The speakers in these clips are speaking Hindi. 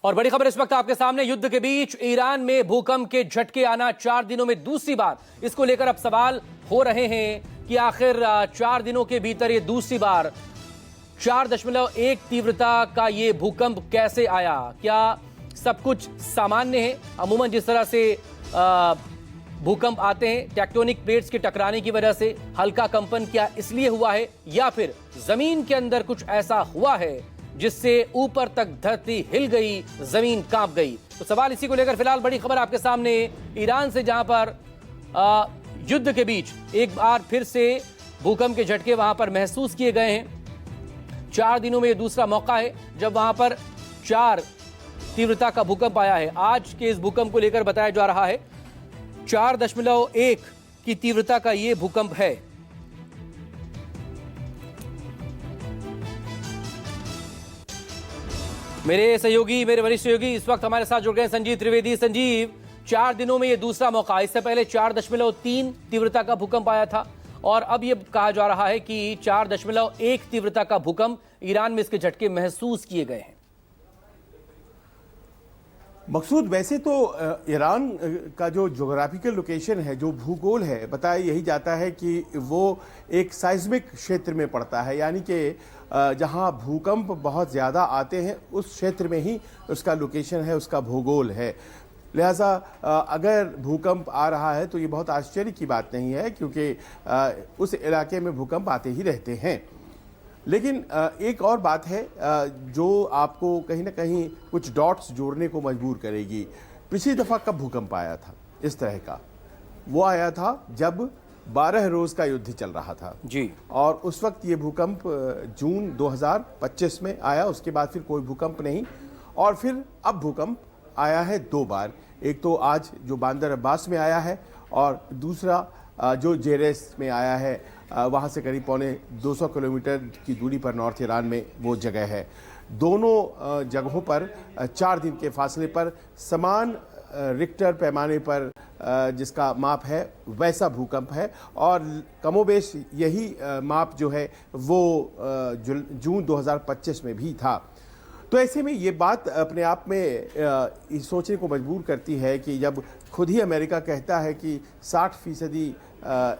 और बड़ी खबर इस वक्त आपके सामने, युद्ध के बीच ईरान में भूकंप के झटके आना 4 दिनों में दूसरी बार। इसको लेकर अब सवाल हो रहे हैं कि आखिर 4 दिनों के भीतर ये दूसरी बार 4.1 तीव्रता का ये भूकंप कैसे आया। क्या सब कुछ सामान्य है? अमूमन जिस तरह से भूकंप आते हैं टेक्टोनिक प्लेट्स के टकराने की वजह से, हल्का कंपन क्या इसलिए हुआ है, या फिर जमीन के अंदर कुछ ऐसा हुआ है जिससे ऊपर तक धरती हिल गई, जमीन कांप गई? तो सवाल इसी को लेकर फिलहाल बड़ी खबर आपके सामने ईरान से, जहां पर युद्ध के बीच एक बार फिर से भूकंप के झटके वहां पर महसूस किए गए हैं। 4 दिनों में यह दूसरा मौका है जब वहां पर 4 तीव्रता का भूकंप आया है। आज के इस भूकंप को लेकर बताया जा रहा है 4.1 की तीव्रता का यह भूकंप है। मेरे सहयोगी, मेरे वरिष्ठ सहयोगी इस वक्त हमारे साथ जुड़ गए संजीव त्रिवेदी। संजीव, 4 दिनों में यह दूसरा मौका, इससे पहले 4.3 तीव्रता का भूकंप आया था और अब यह कहा जा रहा है कि 4.1 तीव्रता का भूकंप ईरान में इसके झटके महसूस किए गए हैं। मकसूद, वैसे तो ईरान का जो ज्योग्राफिकल लोकेशन है, जो भूगोल है, बताया यही जाता है कि वो एक साइस्मिक क्षेत्र में पड़ता है, यानी कि जहां भूकंप बहुत ज़्यादा आते हैं उस क्षेत्र में ही उसका लोकेशन है, उसका भूगोल है। लिहाजा अगर भूकंप आ रहा है तो ये बहुत आश्चर्य की बात नहीं है, क्योंकि उस इलाके में भूकंप आते ही रहते हैं। लेकिन एक और बात है जो आपको कहीं ना कहीं कुछ डॉट्स जोड़ने को मजबूर करेगी। पिछली दफ़ा कब भूकंप आया था इस तरह का? वो आया था जब 12 रोज़ का युद्ध चल रहा था जी, और उस वक्त ये भूकंप जून 2025 में आया। उसके बाद फिर कोई भूकंप नहीं, और फिर अब भूकंप आया है 2 बार। एक तो आज जो बांदर अब्बास में आया है, और दूसरा जो जेरेस में आया है, वहाँ से करीब 250 किलोमीटर की दूरी पर नॉर्थ ईरान में वो जगह है। दोनों जगहों पर 4 दिन के फासले पर समान रिक्टर पैमाने पर जिसका माप है वैसा भूकंप है, और कमोबेश यही माप जो है वो जून 2025 में भी था। तो ऐसे में ये बात अपने आप में सोचने को मजबूर करती है कि जब खुद ही अमेरिका कहता है कि 60%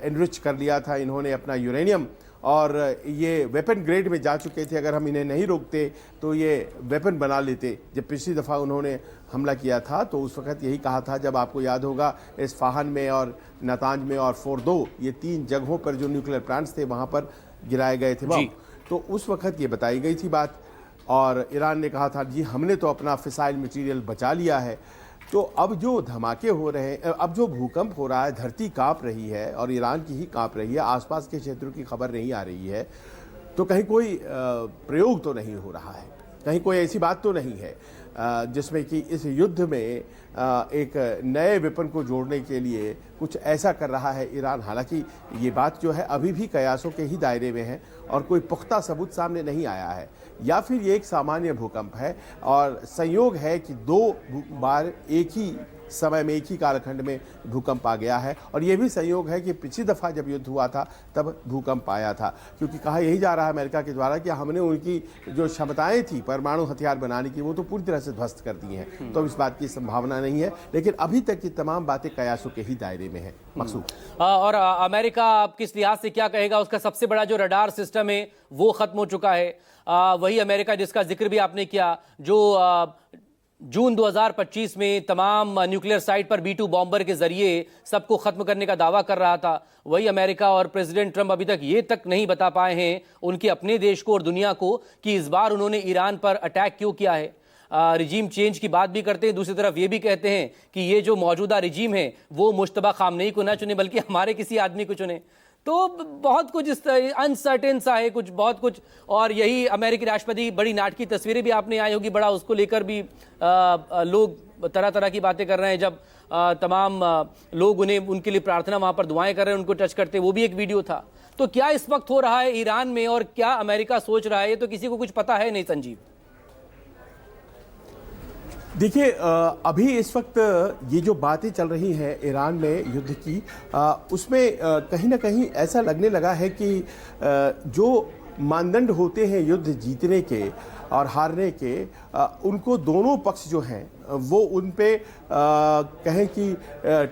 एनरिच कर लिया था इन्होंने अपना यूरेनियम, और ये वेपन ग्रेड में जा चुके थे, अगर हम इन्हें नहीं रोकते तो ये वेपन बना लेते। जब पिछली दफ़ा उन्होंने हमला किया था तो उस वक्त यही कहा था, जब आपको याद होगा इस्फहान में और नातांज में और फोर्दो, ये 3 जगहों पर जो न्यूक्लियर प्लांट्स थे वहाँ पर गिराए गए थे बम। तो उस वक्त ये बताई गई थी बात, और ईरान ने कहा था जी हमने तो अपना फिसाइल मटेरियल बचा लिया है। तो अब जो धमाके हो रहे हैं, अब जो भूकंप हो रहा है, धरती कांप रही है और ईरान की ही कांप रही है, आसपास के क्षेत्रों की खबर नहीं आ रही है, तो कहीं कोई प्रयोग तो नहीं हो रहा है, कहीं कोई ऐसी बात तो नहीं है जिसमें कि इस युद्ध में एक नए वेपन को जोड़ने के लिए कुछ ऐसा कर रहा है ईरान। हालांकि ये बात जो है अभी भी कयासों के ही दायरे में है और कोई पुख्ता सबूत सामने नहीं आया है, या फिर ये एक सामान्य भूकंप है और संयोग है कि 2 बार एक ही समय में, एक ही कालखंड में भूकंप आ गया है। और ये भी संयोग है कि पिछली दफ़ा जब युद्ध हुआ था तब भूकंप आया था, क्योंकि कहा यही जा रहा है अमेरिका के द्वारा कि हमने उनकी जो क्षमताएं थी परमाणु हथियार बनाने की वो तो पूरी तरह से ध्वस्त कर दी हैं, तो इस बात की संभावना नहीं है। लेकिन अभी तक की तमाम बातें कयासों के ही दायरे में है। मकसूद, और अमेरिका किस लिहाज से क्या कहेगा? उसका सबसे बड़ा जो रडार सिस्टम है वो खत्म हो चुका है। वही अमेरिका जिसका जिक्र भी आपने किया, जो जून 2025 में तमाम न्यूक्लियर साइट पर B-2 बॉम्बर के जरिए सबको खत्म करने का दावा कर रहा था, वही अमेरिका और प्रेसिडेंट ट्रंप अभी तक ये तक नहीं बता पाए हैं उनके अपने देश को और दुनिया को कि इस बार उन्होंने ईरान पर अटैक क्यों किया है। रिजीम चेंज की बात भी करते हैं, दूसरी तरफ ये भी कहते हैं कि ये जो मौजूदा रिजीम है वो मुश्तबा खामनेई को ना चुने बल्कि हमारे किसी आदमी को चुने। तो बहुत कुछ इस अनसर्टेन सा है, कुछ बहुत कुछ। और यही अमेरिकी राष्ट्रपति, बड़ी नाटकी तस्वीरें भी आपने आई होगी, बड़ा उसको लेकर भी लोग तरह तरह की बातें कर रहे हैं। जब तमाम लोग उन्हें, उनके लिए प्रार्थना वहां पर दुआएं कर रहे हैं, उनको टच करते, वो भी एक वीडियो था। तो क्या इस वक्त हो रहा है ईरान में और क्या अमेरिका सोच रहा है, ये तो किसी को कुछ पता है नहीं। संजीव, देखिए अभी इस वक्त ये जो बातें चल रही हैं ईरान में युद्ध की, उसमें कहीं ना कहीं ऐसा लगने लगा है कि जो मानदंड होते हैं युद्ध जीतने के, और हारने के उनको दोनों पक्ष जो हैं वो उन पे कहें कि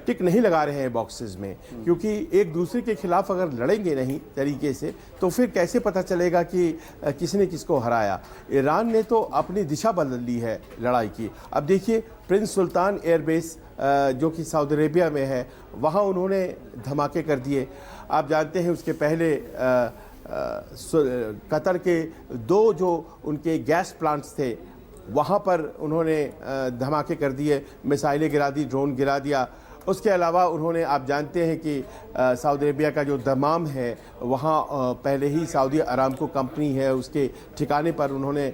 टिक नहीं लगा रहे हैं बॉक्सेस में, क्योंकि एक दूसरे के खिलाफ अगर लड़ेंगे नहीं तरीके से तो फिर कैसे पता चलेगा कि किसने किसको हराया। ईरान ने तो अपनी दिशा बदल ली है लड़ाई की। अब देखिए प्रिंस सुल्तान एयरबेस जो कि सऊदी अरेबिया में है, वहाँ उन्होंने धमाके कर दिए। आप जानते हैं उसके पहले कतर के 2 जो उनके गैस प्लांट्स थे वहाँ पर उन्होंने धमाके कर दिए, मिसाइलें गिरा दी, ड्रोन गिरा दिया। उसके अलावा उन्होंने, आप जानते हैं कि सऊदी अरेबिया का जो दमाम है वहाँ पहले ही सऊदी अरामको कंपनी है, उसके ठिकाने पर उन्होंने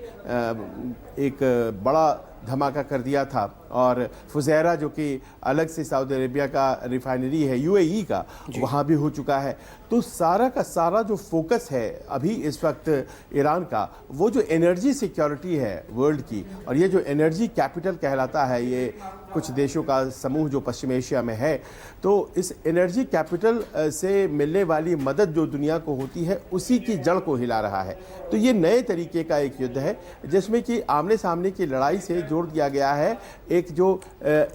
एक बड़ा धमाका कर दिया था। और फुजैरा जो कि अलग से सऊदी अरेबिया का रिफाइनरी है यूएई का, वहाँ भी हो चुका है। तो सारा का सारा जो फोकस है अभी इस वक्त ईरान का, वो जो एनर्जी सिक्योरिटी है वर्ल्ड की, और ये जो एनर्जी कैपिटल कहलाता है, ये कुछ देशों का समूह जो पश्चिम एशिया में है, तो इस एनर्जी कैपिटल से मिलने वाली मदद जो दुनिया को होती है उसी की जड़ को हिला रहा है। तो ये नए तरीके का एक युद्ध है जिसमें कि आमने सामने की लड़ाई से जोड़ दिया गया है एक जो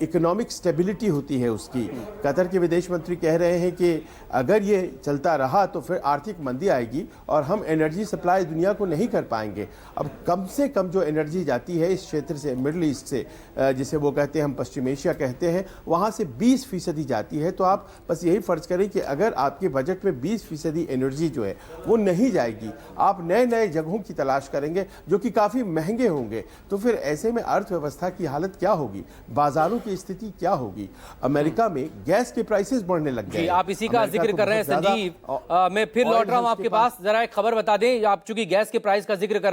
इकोनॉमिक स्टेबिलिटी होती है उसकी। कतर के विदेश मंत्री कह रहे हैं कि अगर ये चलता रहा तो फिर आर्थिक मंदी आएगी और हम एनर्जी सप्लाई दुनिया को नहीं कर पाएंगे। अब कम से कम जो एनर्जी जाती है इस क्षेत्र से, मिडल ईस्ट से, जिसे वो कहते हैं, हम पश्चिम एशिया कहते हैं, वहाँ से 20% जाती है। तो आप बस यही फर्ज करें कि अगर आपके बजट में 20% एनर्जी जो है वो नहीं जाएगी, आप नए नए जगहों की तलाश करेंगे जो कि काफ़ी महंगे होंगे, तो फिर ऐसे में अर्थव्यवस्था की हालत क्या होगी, बाजारों की स्थिति क्या होगी। अमेरिका में गैस के प्राइसेस बढ़ने लग गए। आप इसी का जिक्र कर रहे हैं संजीव, मैं फिर लौट रहा हूं आपके पास। जरा एक खबर बता दें, आप चूंकि गैस के प्राइस का जिक्र कर